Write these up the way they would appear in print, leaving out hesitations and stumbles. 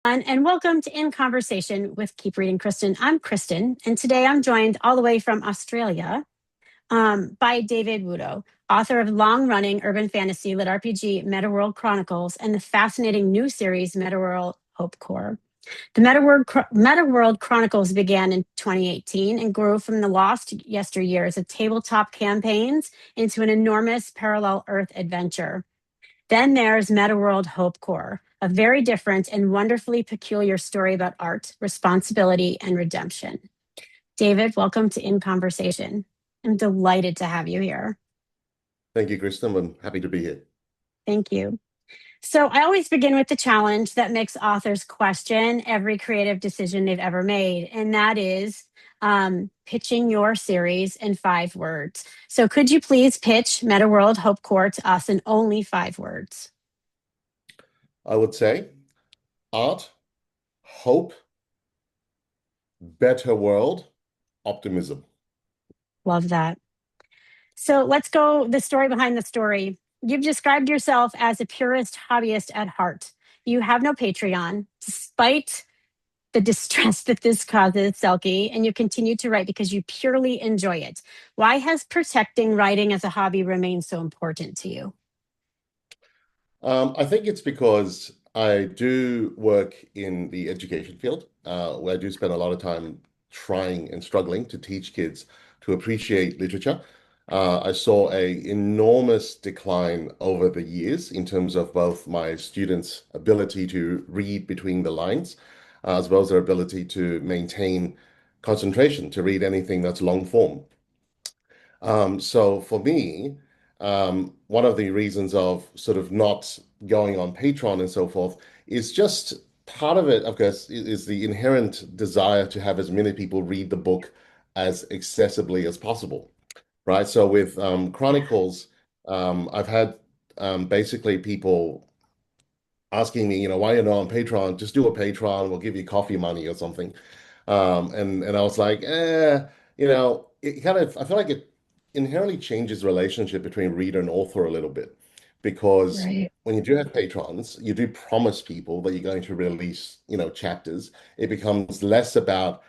And welcome to In Conversation with Keep Reading Kristen. I'm Kristen, and today I'm joined all the way from Australia by David Wuto, author of long-running urban fantasy lit RPG Metaworld Chronicles and the fascinating new series Metaworld HopeCore. The Metaworld Chronicles began in 2018 and grew from the lost yesteryears of tabletop campaigns into an enormous parallel Earth adventure. Then there's Metaworld HopeCore, a very different and wonderfully peculiar story about art, responsibility, and redemption. David, welcome to In Conversation. I'm delighted to have you here. Thank you, Kristen. I'm happy to be here. Thank you. So I always begin with the challenge that makes authors question every creative decision they've ever made, and that is pitching your series in 5 words. So could you please pitch Metaworld HopeCore to us in only 5 words? I would say art, hope, better world, optimism. Love that. So let's go the story behind the story. You've described yourself as a purist hobbyist at heart. You have no Patreon, despite the distress that this causes, Selkie, and you continue to write because you purely enjoy it. Why has protecting writing as a hobby remained so important to you? I think it's because I do work in the education field, where I do spend a lot of time trying and struggling to teach kids to appreciate literature. I saw an enormous decline over the years in terms of both my students' ability to read between the lines, as well as their ability to maintain concentration, to read anything that's long form. So for me, one of the reasons of sort of not going on Patreon and so forth is just part of it, of course, is the inherent desire to have as many people read the book as accessibly as possible, right? So with Chronicles, I've had basically people asking me, why you're not on Patreon, just do a Patreon, we'll give you coffee money or something. And I was like, it kind of, I feel like it inherently changes the relationship between reader and author a little bit. Because Right. when you do have patrons, you do promise people that you're going to release, chapters. It becomes less about,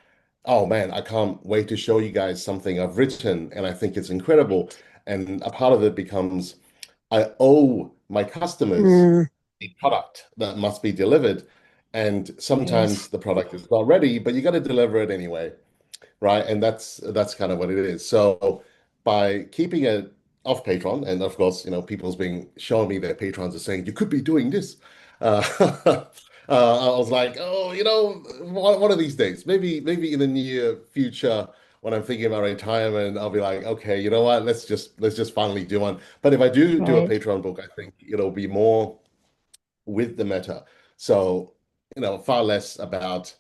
oh man, I can't wait to show you guys something I've written and I think it's incredible. And a part of it becomes, I owe my customers Mm, a product that must be delivered. And sometimes yes. the product is not ready, but you got to deliver it anyway, right? And that's kind of what it is. So by keeping it off Patreon, and of course, people's been showing me their patrons are saying you could be doing this. I was like, oh, one of these days, maybe in the near future, when I'm thinking about retirement, I'll be like, okay, you know what? Let's just finally do one. But if I do a Right. Patreon book, I think it'll be more with the meta. So, far less about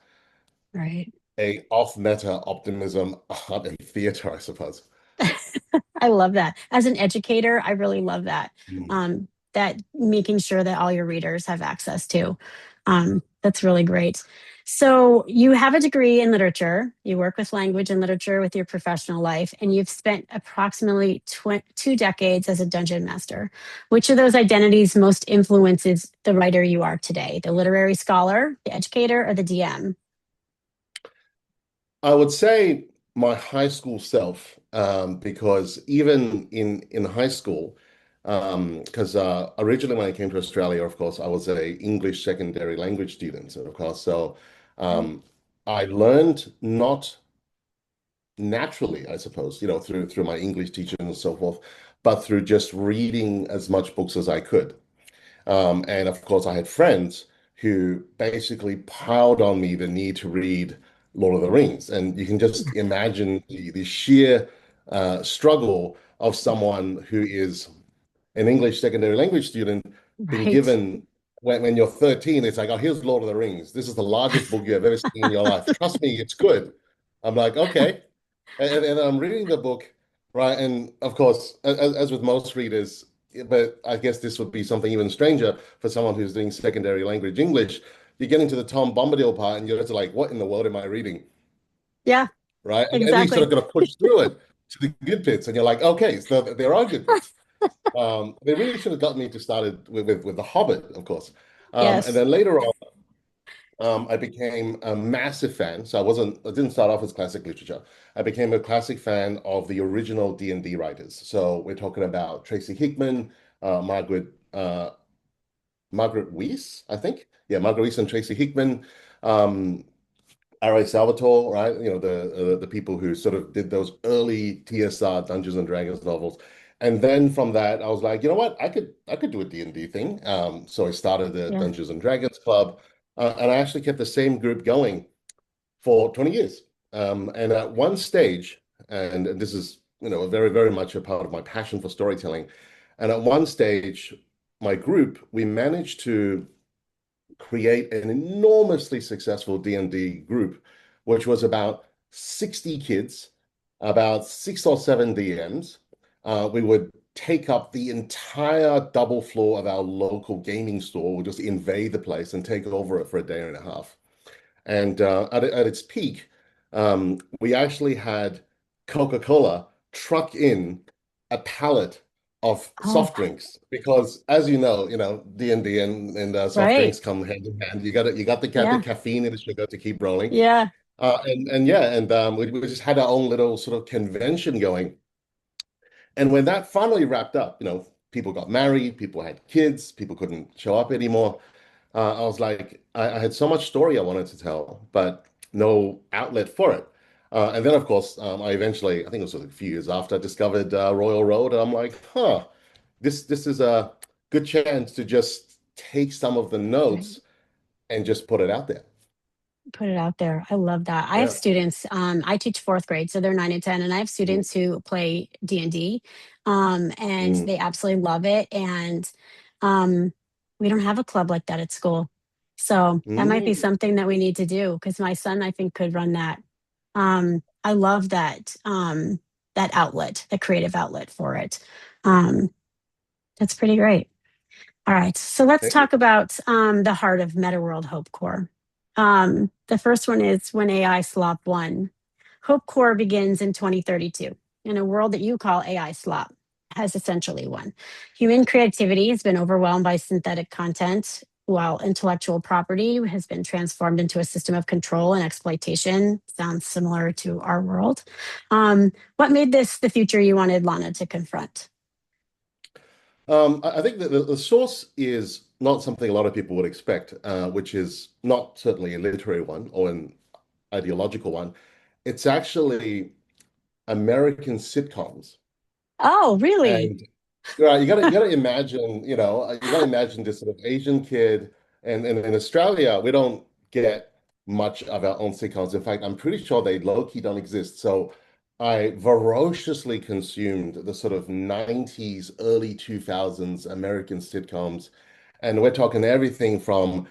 Right. a off-meta optimism in theater, I suppose. I love that. As an educator, I really love that. Mm. That making sure that all your readers have access to. That's really great. So you have a degree in literature. You work with language and literature with your professional life, and you've spent approximately 2 decades as a dungeon master. Which of those identities most influences the writer you are today? The literary scholar, the educator, or the DM? I would say my high school self, because even in high school, because originally when I came to Australia, of course, I was a English secondary language student, of course. So I learned not naturally, I suppose, through my English teachers and so forth, but through just reading as much books as I could. And of course, I had friends who basically piled on me the need to read Lord of the Rings. And you can just imagine the sheer struggle of someone who is an English secondary language student being Right. given, when you're 13, it's like, oh, here's Lord of the Rings. This is the largest book you have ever seen in your life. Trust me, it's good. I'm like, okay. And I'm reading the book, right? And of course, as with most readers, but I guess this would be something even stranger for someone who's doing secondary language English. You get into the Tom Bombadil part, and you're just like, what in the world am I reading? Yeah, Right? And then you sort exactly. of got to push through it to the good bits, and you're like, okay, so there are good bits. They really should have got me to started with The Hobbit, of course. And Yes. then later on, I became a massive fan. So I didn't start off as classic literature. I became a classic fan of the original D&D writers. So we're talking about Tracy Hickman, Margaret Weiss, I think. Yeah, Margaret Weiss and Tracy Hickman, um, R.A. Salvatore, right? The people who sort of did those early TSR Dungeons and Dragons novels. And then from that, I was like, you know what? I could do a D&D thing. So I started the Yeah. Dungeons and Dragons Club, and I actually kept the same group going for 20 years. And at one stage, and this is, very, very much a part of my passion for storytelling. And at one stage, my group, we managed to create an enormously successful D&D group, which was about 60 kids, about 6 or 7 DMs. We would take up the entire double floor of our local gaming store. We'd just invade the place and take over it for a day and a half. And at its peak, we actually had Coca-Cola truck in a pallet of Oh, soft drinks because, as D&D and soft right. drinks come hand in hand. You got the Yeah. caffeine and the sugar to keep rolling. Yeah. And yeah, and we just had our own little sort of convention going. And when that finally wrapped up, people got married, people had kids, people couldn't show up anymore. I was like, I had so much story I wanted to tell, but no outlet for it. And then, of course, I eventually, I think it was a few years after, I discovered Royal Road, and I'm like, this is a good chance to just take some of the Right. notes and just put it out there. Put it out there. I love that. I have Yeah. students, I teach fourth grade, so they're 9 and 10, and I have Mm, students who play D&D, and mm, they absolutely love it. And um, we don't have a club like that at school. So that might be mm. something that we need to do because my son, I think, could run that. I love that outlet, the creative outlet for it. Um, that's pretty great. All right, so let's Thank you. talk about the heart of Metaworld HopeCore. The first one is when AI slop won. HopeCore begins in 2032 in a world that you call AI slop has essentially won. Human creativity has been overwhelmed by synthetic content, while intellectual property has been transformed into a system of control and exploitation. Sounds similar to our world. What made this the future you wanted Lana to confront? I think that the source is not something a lot of people would expect, which is not certainly a literary one or an ideological one. It's actually American sitcoms. Oh, really? And right, you gotta imagine, you gotta imagine this sort of Asian kid, and in Australia, we don't get much of our own sitcoms. In fact, I'm pretty sure they low-key don't exist. So I voraciously consumed the sort of 90s, early 2000s American sitcoms. And we're talking everything from,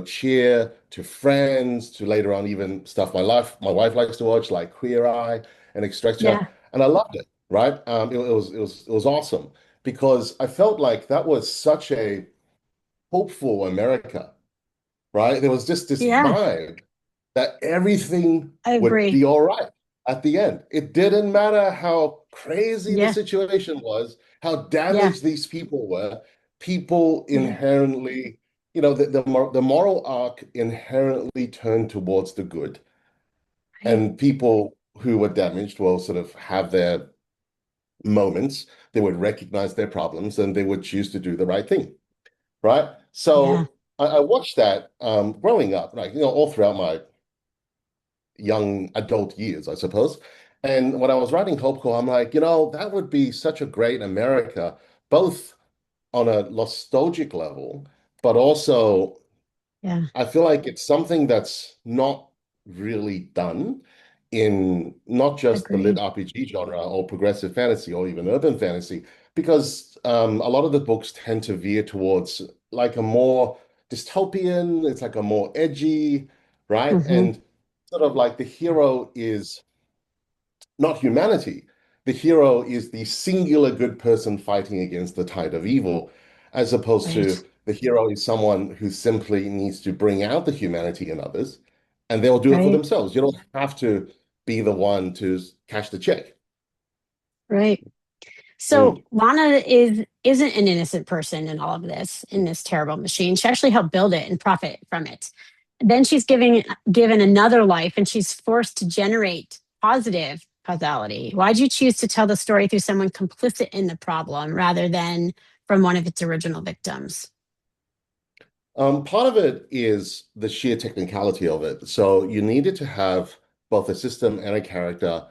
Cheer to Friends to later on even stuff my wife likes to watch, like Queer Eye and etc. Yeah, And I loved it, right? It was awesome because I felt like that was such a hopeful America, right? There was just this yeah, vibe that everything I would agree. be all right at the end. It didn't matter how crazy the Yeah, situation was, how yeah, damaged these people were. People yeah, inherently, the moral arc inherently turned towards the good, right. and people who were damaged will sort of have their moments. They would recognize their problems and they would choose to do the right thing, right? Yeah, So I watched that growing up, like, all throughout my young adult years, I suppose. And when I was writing HopeCore, I'm like, that would be such a great America, both on a nostalgic level, but also yeah, I feel like it's something that's not really done in not just the lit agreed. RPG genre or progressive fantasy or even urban fantasy, because a lot of the books tend to veer towards like a more dystopian, it's like a more edgy, right? Hmm. And sort of like the hero is not humanity. The hero is the singular good person fighting against the tide of evil, as opposed Right, to the hero is someone who simply needs to bring out the humanity in others, and they'll do it for right, themselves. You don't have to be the one to cash the check. right. So Mm, Lana isn't an innocent person in all of this, in this terrible machine. She actually helped build it and profit from it. then she's given another life and she's forced to generate positive causality. Why'd you choose to tell the story through someone complicit in the problem rather than from one of its original victims? Part of it is the sheer technicality of it. So you needed to have both a system and a character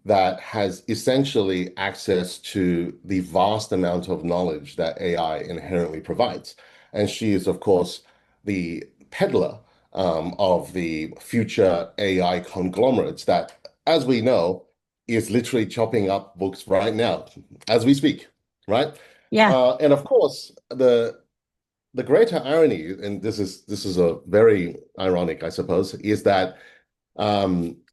that has essentially access to the vast amount of knowledge that AI inherently provides. And she is, of course, the peddler of the future AI conglomerates that, as we know, is literally chopping up books right now as we speak, right? Yeah, And of course, the greater irony, and this is a very ironic, I suppose, is that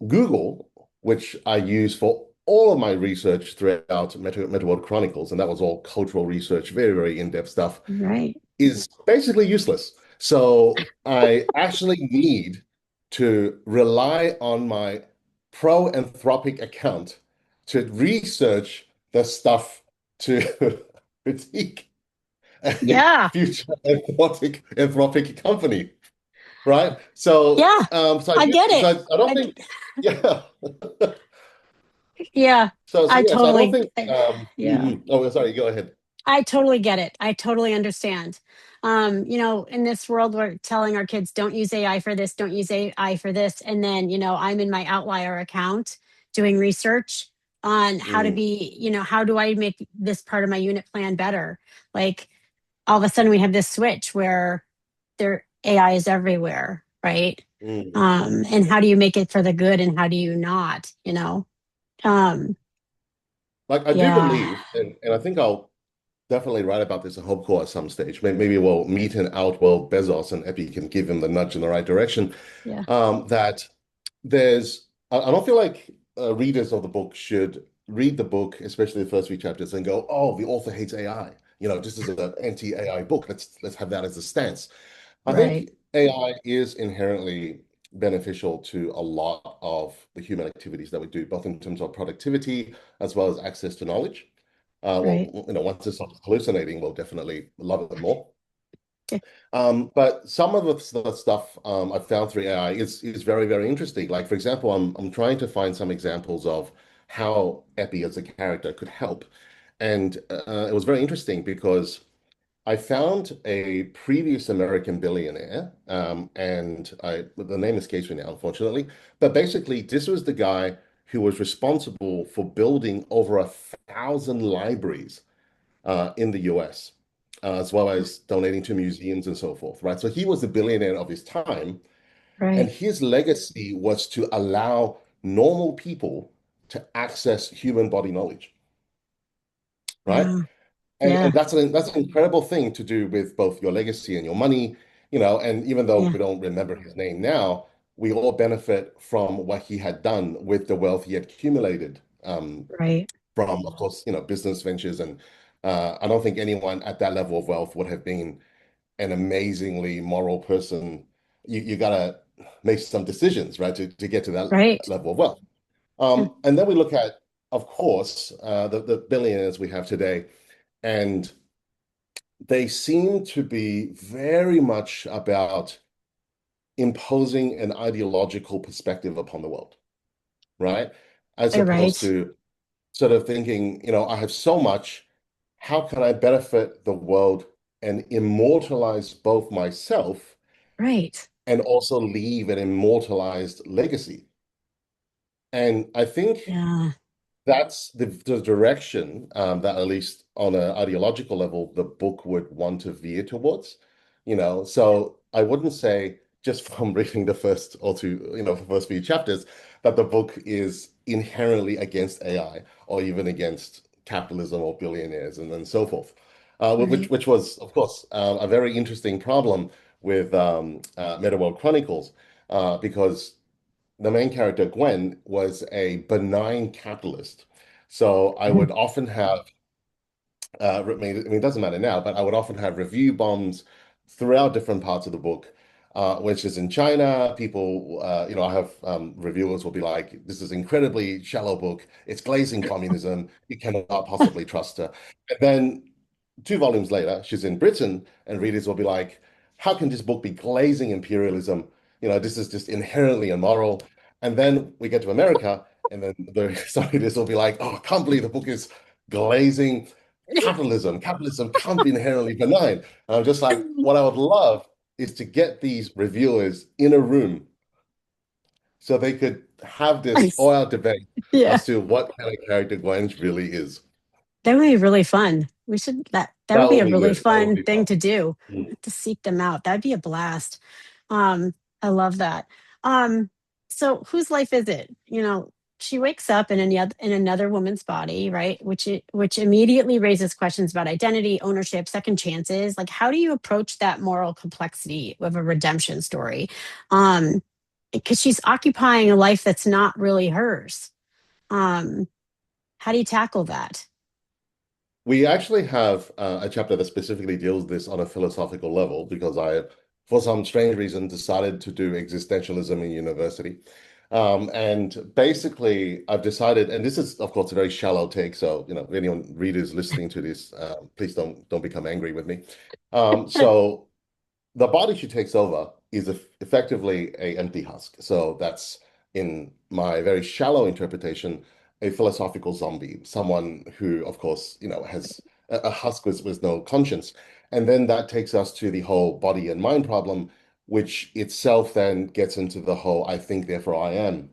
Google, which I use for all of my research throughout Metaworld Chronicles, and that was all cultural research, very, very in-depth stuff, right. is basically useless. So I actually need to rely on my pro-anthropic account to research the stuff to critique a Yeah, future anthropic company, right? So, yeah, I get it. I don't think, yeah. Yeah, So I yes, I don't totally, think. yeah. Oh, sorry. Go ahead. I totally get it. I totally understand. In this world, we're telling our kids, don't use AI for this, don't use AI for this. And then, I'm in my outlier account doing research on how to Mm, be, how do I make this part of my unit plan better? Like all of a sudden we have this switch where AI is everywhere, right? mm. And how do you make it for the good and how do you not? Um, Like I do yeah, believe, and I think I'll definitely write about this at HopeCore at some stage. Maybe we'll meet and outworld Bezos, and Epi can give him the nudge in the right direction. yeah, That I don't feel like readers of the book should read the book, especially the first few chapters, and go, "Oh, the author hates AI." This is an anti-AI book. Let's have that as a stance. I right, think AI is inherently beneficial to a lot of the human activities that we do, both in terms of productivity as well as access to knowledge. right. Once it stops hallucinating, we'll definitely love it more. Yeah, But some of the stuff I've found through AI is very, very interesting. Like, for example, I'm trying to find some examples of how Epi as a character could help. And it was very interesting because I found a previous American billionaire, and the name escapes me now, unfortunately. But basically, this was the guy who was responsible for building over 1,000 libraries in the US, as well as donating to museums and so forth, right? So he was the billionaire of his time, and right. his legacy was to allow normal people to access human body knowledge, right? Yeah, And yeah, that's an incredible thing to do with both your legacy and your money. And even though yeah, we don't remember his name now, we all benefit from what he had done with the wealth he had accumulated right, from, of course, business ventures. And I don't think anyone at that level of wealth would have been an amazingly moral person. You gotta make some decisions, right, to get to that right. level of wealth. Yeah, And then we look at, of course, the billionaires we have today. And they seem to be very much about imposing an ideological perspective upon the world, right? As you're opposed right, to sort of thinking, I have so much, how can I benefit the world and immortalize both myself right. and also leave an immortalized legacy? And I think Yeah, that's the direction that, at least on an ideological level, the book would want to veer towards. So I wouldn't say just from reading the first or two, the first few chapters, that the book is inherently against AI or even against capitalism or billionaires and so forth. Which right, which was, of course, a very interesting problem with Metaworld Chronicles, because the main character, Gwen, was a benign capitalist. So I mhm, would often have, I mean, it doesn't matter now, but I would often have review bombs throughout different parts of the book, which is in China. People, I have reviewers will be like, this is incredibly shallow book. It's glazing communism. You cannot possibly trust her. And then 2 volumes later, she's in Britain, and readers will be like, how can this book be glazing imperialism? this is just inherently immoral. And then we get to America, and then the scientists will be like, oh, I can't believe the book is glazing capitalism. Capitalism can't be inherently benign. And I'm just like, what I would love is to get these reviewers in a room so they could have this all-out debate Yeah. as to what kind of character Gwen really is. That would be really fun. We should that would That be would a be really good. That would fun be thing fun. to do. Mm. To seek them out. That'd be a blast. Um, I love that. Um, so whose life is it? She wakes up in another woman's body, right? Which immediately raises questions about identity, ownership, second chances. Like, how do you approach that moral complexity of a redemption story? Um, because she's occupying a life that's not really hers. Um, how do you tackle that? We actually have a chapter that specifically deals with this on a philosophical level because I, for some strange reason, decided to do existentialism in university. And basically, I've decided, and this is, of course, a very shallow take. So, if anyone readers listening to this, please don't become angry with me. So the body she takes over is effectively a empty husk. So that's, in my very shallow interpretation, a philosophical zombie, someone who, of course, has a husk with no conscience. And then that takes us to the whole body and mind problem, which itself then gets into the whole I think, therefore I am,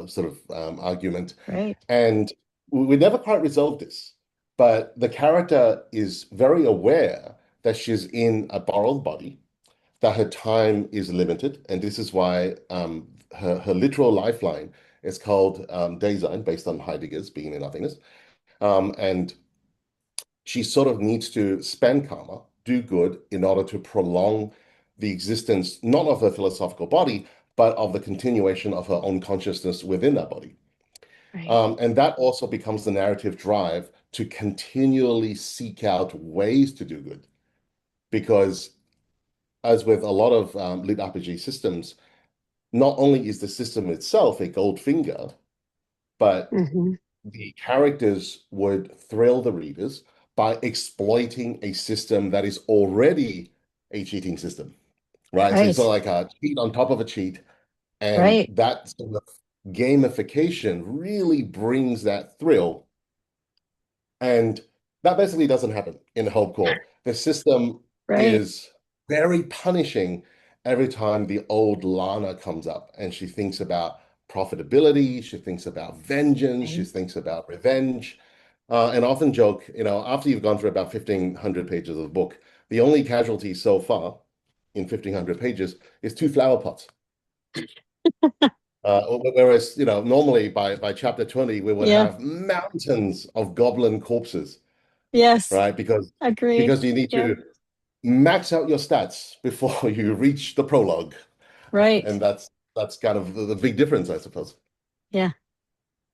sort of argument. Right. And we never quite resolved this, but the character is very aware that she's in a borrowed body, that her time is limited, and this is why her literal lifeline is called Dasein, based on Heidegger's being and nothingness. And she sort of needs to spend karma, do good, in order to prolong the existence, not of her philosophical body, but of the continuation of her own consciousness within that body. Right. And that also becomes the narrative drive to continually seek out ways to do good. Because, as with a lot of lit RPG systems, not only is the system itself a gold finger, but Hmm. the characters would thrill the readers by exploiting a system that is already a cheating system, right? So it's sort Right. of like a cheat on top of a cheat. And Right. that sort of gamification really brings that thrill. And that basically doesn't happen in HopeCore. The system Right. is very punishing every time the old Lana comes up and she thinks about profitability, she thinks about vengeance, she Right. thinks about revenge. And often joke, after you've gone through about 1,500 pages of the book, the only casualty so far in 1,500 pages is two flower pots. Whereas, normally by chapter 20, we would Yeah. have mountains of goblin corpses, Yes. right? Because Agreed. because you need Yep. to max out your stats before you reach the prologue. Right. And that's kind of the big difference, I suppose. Yeah.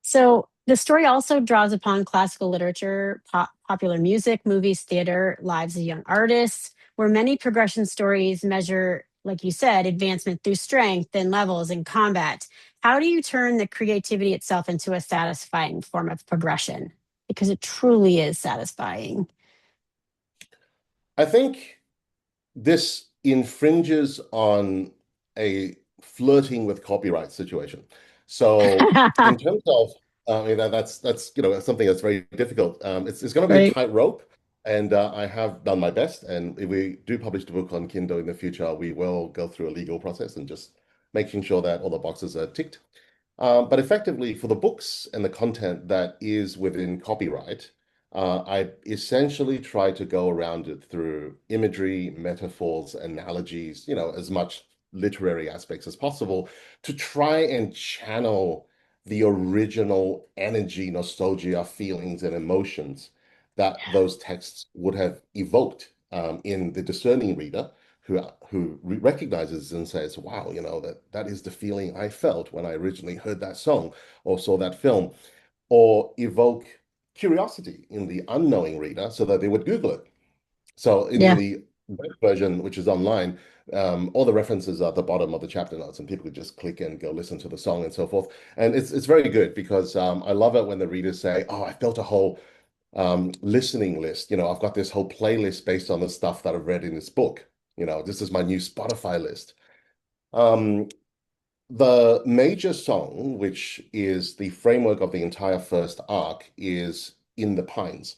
So the story also draws upon classical literature, popular music, movies, theater, lives of young artists, where many progression stories measure, like you said, advancement through strength and levels in combat. How do you turn the creativity itself into a satisfying form of progression? Because it truly is satisfying. I think this infringes on a flirting with copyright situation. So in terms of, that's something that's very difficult. It's going to be a Right. tightrope, and I have done my best. And if we do publish the book on Kindle in the future, we will go through a legal process and just making sure that all the boxes are ticked. But effectively, for the books and the content that is within copyright, I essentially try to go around it through imagery, metaphors, analogies, as much literary aspects as possible to try and channel the original energy, nostalgia, feelings, and emotions that those texts would have evoked in the discerning reader who recognizes and says, "Wow, that is the feeling I felt when I originally heard that song or saw that film," or evoke curiosity in the unknowing reader so that they would Google it. So in Yeah. the web version, which is online, all the references are at the bottom of the chapter notes, and people could just click and go listen to the song and so forth. And it's very good because I love it when the readers say, "Oh, I built a whole listening list. I've got this whole playlist based on the stuff that I've read in this book. This is my new Spotify list." Um, the major song, which is the framework of the entire first arc, is In the Pines.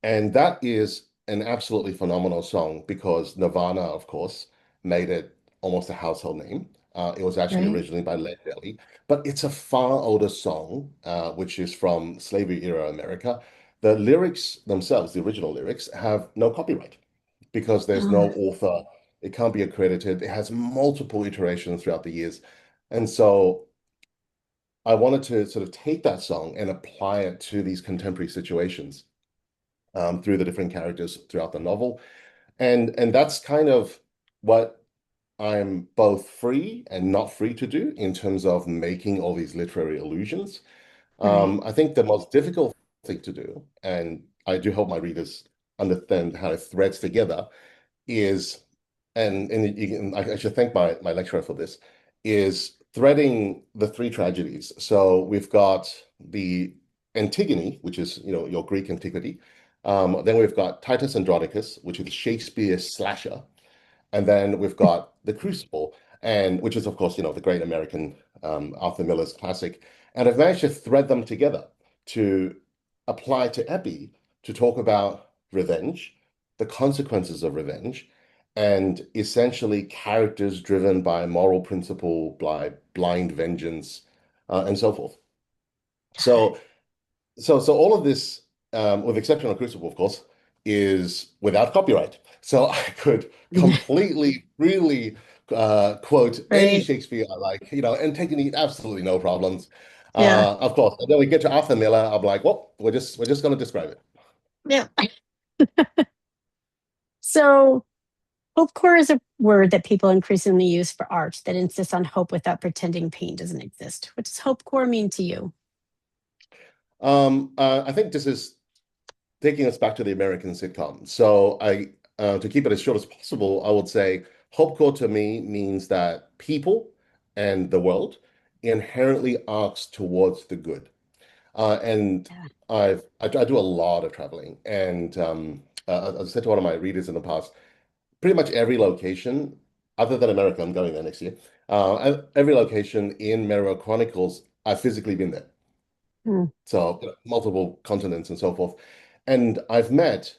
And that is an absolutely phenomenal song because Nirvana, of course, made it almost a household name. It was actually Right. originally by Led Belly, but it's a far older song, which is from slavery era America. The lyrics themselves, the original lyrics, have no copyright because there's Oh, no author. It can't be accredited. It has multiple iterations throughout the years. And so I wanted to sort of take that song and apply it to these contemporary situations through the different characters throughout the novel. And that's kind of what I'm both free and not free to do in terms of making all these literary allusions. right. I think the most difficult thing to do, and I do hope my readers understand how it threads together, is, and you can, I should thank my lecturer for this, is threading the three tragedies. So we've got the Antigone, which is, your Greek antiquity. Then we've got Titus Andronicus, which is Shakespeare's slasher. And then we've got The Crucible, and which is, of course, the great American Arthur Miller's classic. And I've managed to thread them together to apply to Epi to talk about revenge, the consequences of revenge, and essentially characters driven by moral principle, by blind vengeance, and so forth. Got it. So so all of this, with the exception of Crucible, of course, is without copyright. So I could completely, really quote any Right. Shakespeare I like, and take any absolutely no problems. Yeah. Of course. And then we get to Arthur Miller, I'm like, well, we're just going to describe it. Yeah. So HopeCore is a word that people increasingly use for art that insists on hope without pretending pain doesn't exist. What does HopeCore mean to you? I think this is taking us back to the American sitcom. So to keep it as short as possible, I would say hope core to me means that people and the world inherently arcs towards the good. And Yeah. I do a lot of traveling, and as I said to one of my readers in the past, pretty much every location, other than America, I'm going there next year. Every location in Metaworld Chronicles, I've physically been there. Hmm. So multiple continents and so forth. And I've met,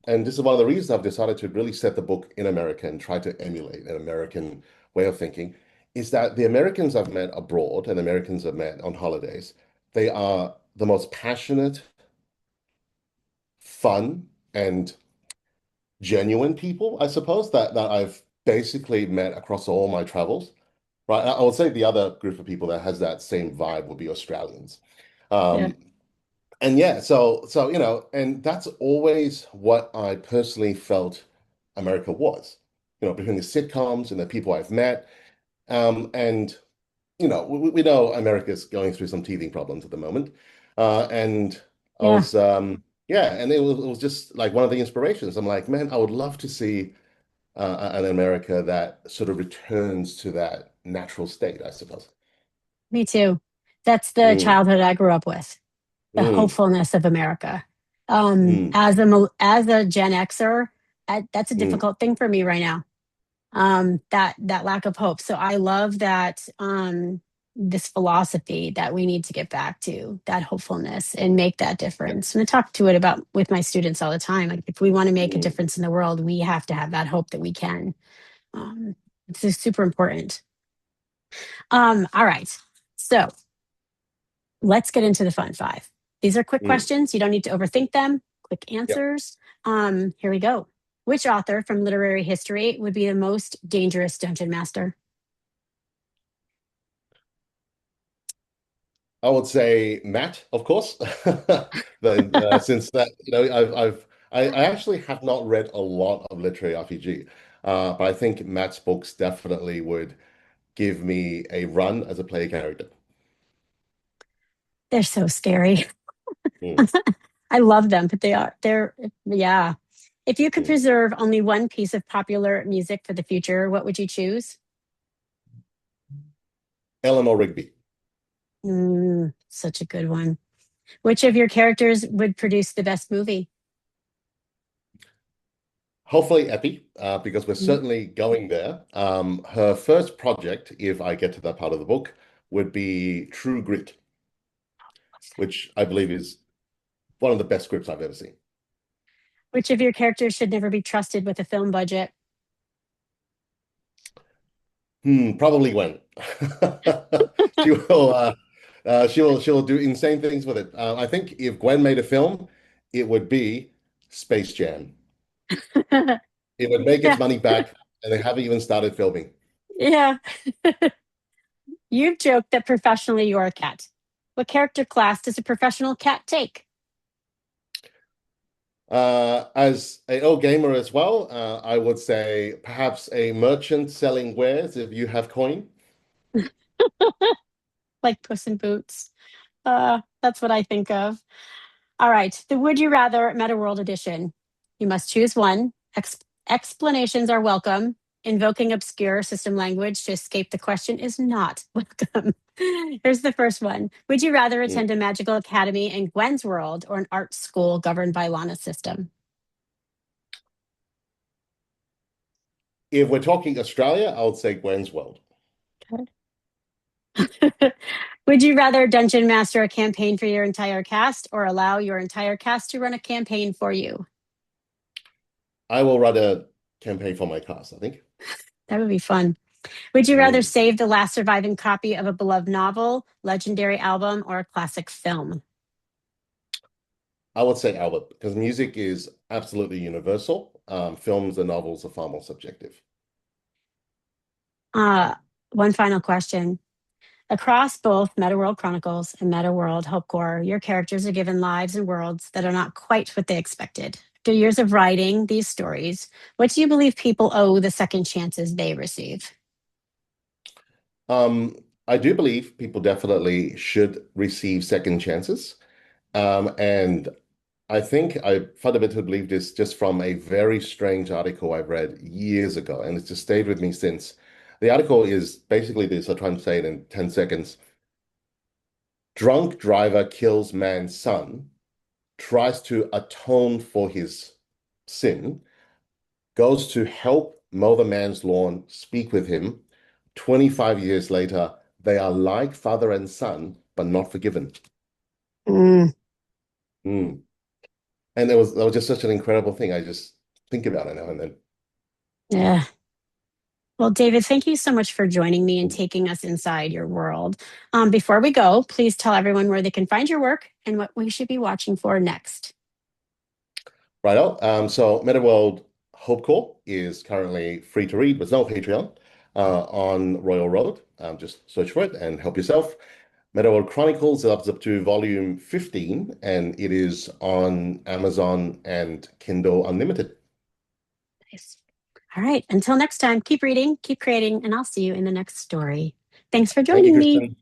and this is one of the reasons I've decided to really set the book in America and try to emulate an American way of thinking, is that the Americans I've met abroad and Americans I've met on holidays, they are the most passionate, fun, and genuine people, I suppose, that I've basically met across all my travels. Right. I would say the other group of people that has that same vibe would be Australians. Yeah. Um, And yeah, so and that's always what I personally felt America was. Between the sitcoms and the people I've met. And we know America's going through some teething problems at the moment. And I Yeah. was yeah, and it was just like one of the inspirations. I'm like, man, I would love to see an America that sort of returns to that natural state, I suppose. Me too. That's the Mm, childhood I grew up with. The mm, hopefulness of America. mm, As a Gen Xer, that's a mm. difficult thing for me right now. That lack of hope. So I love that this philosophy that we need to get back to that hopefulness and make that Yeah. difference. And I talk to it about with my students all the time. Like if we want to make a Mm, difference in the world, we have to have that hope that we can. Um, it's just super important. All right. So let's get into the fun five. These are quick mm. questions. You don't need to overthink them. Quick Yep. answers. Here we go. Which author from literary history would be the most dangerous dungeon master? I would say Matt, of course. Then since that, I actually have not read a lot of literary RPG, but I think Matt's books definitely would give me a run as a player character. They're so scary. Mm, I love them, but they're, yeah. If you could mm. preserve only one piece of popular music for the future, what would you choose? Eleanor Rigby. Such a good one. Which of your characters would produce the best movie? Hopefully Epi, because we're certainly going there. Her first project, if I get to that part of the book, would be True Grit, which I believe is one of the best scripts I've ever seen. Which of your characters should never be trusted with a film budget? Probably Gwen. She she'll do insane things with it. I think if Gwen made a film, it would be Space Jam. It would make its Yeah, money back, and they haven't even started filming. yeah. You've joked that professionally you're a cat. What character class does a professional cat take? As a old gamer as well, I would say perhaps a merchant selling wares if you have coin. Like Puss in Boots. That's what I think of. All right, the Would You Rather Metaworld Edition. You must choose one. Explanations are welcome. Invoking obscure system language to escape the question is not welcome. Here's the first one. Would you rather Mm. attend a magical academy in Gwen's world or an art school governed by Lana's system? If we're talking Australia, I would say Gwen's World. Would you rather dungeon master a campaign for your entire cast or allow your entire cast to run a campaign for you? I will run a campaign for my cast, I think. That would be fun. Would you rather Mm. save the last surviving copy of a beloved novel, legendary album, or a classic film? I would say Albert, because music is absolutely universal. Films and novels are far more subjective. Uh, One final question. Across both Metaworld Chronicles and Metaworld HopeCore, your characters are given lives and worlds that are not quite what they expected. After years of writing these stories, what do you believe people owe the second chances they receive? I do believe people definitely should receive second chances. And I think I fundamentally believe this just from a very strange article I've read years ago, and it's just stayed with me since. The article is basically this. I'll try and say it in 10 seconds. Drunk driver kills man's son, tries to atone for his sin, goes to help mow the man's lawn, speak with him. 25 years later, they are like father and son, but not forgiven. Mm, Mm. And that was just such an incredible thing. I just think about it now and then. yeah. Well, David, thank you so much for joining me and taking us inside your world. Before we go, please tell everyone where they can find your work and what we should be watching for next. Righto. So Metaworld HopeCore is currently free to read with no Patreon on Royal Road. Just search for it and help yourself. Metaworld Chronicles is up to volume 15, and it is on Amazon and Kindle Unlimited. Nice. All right. Until next time, keep reading, keep creating, and I'll see you in the next story. Thanks for Thank you, joining me. Kristen.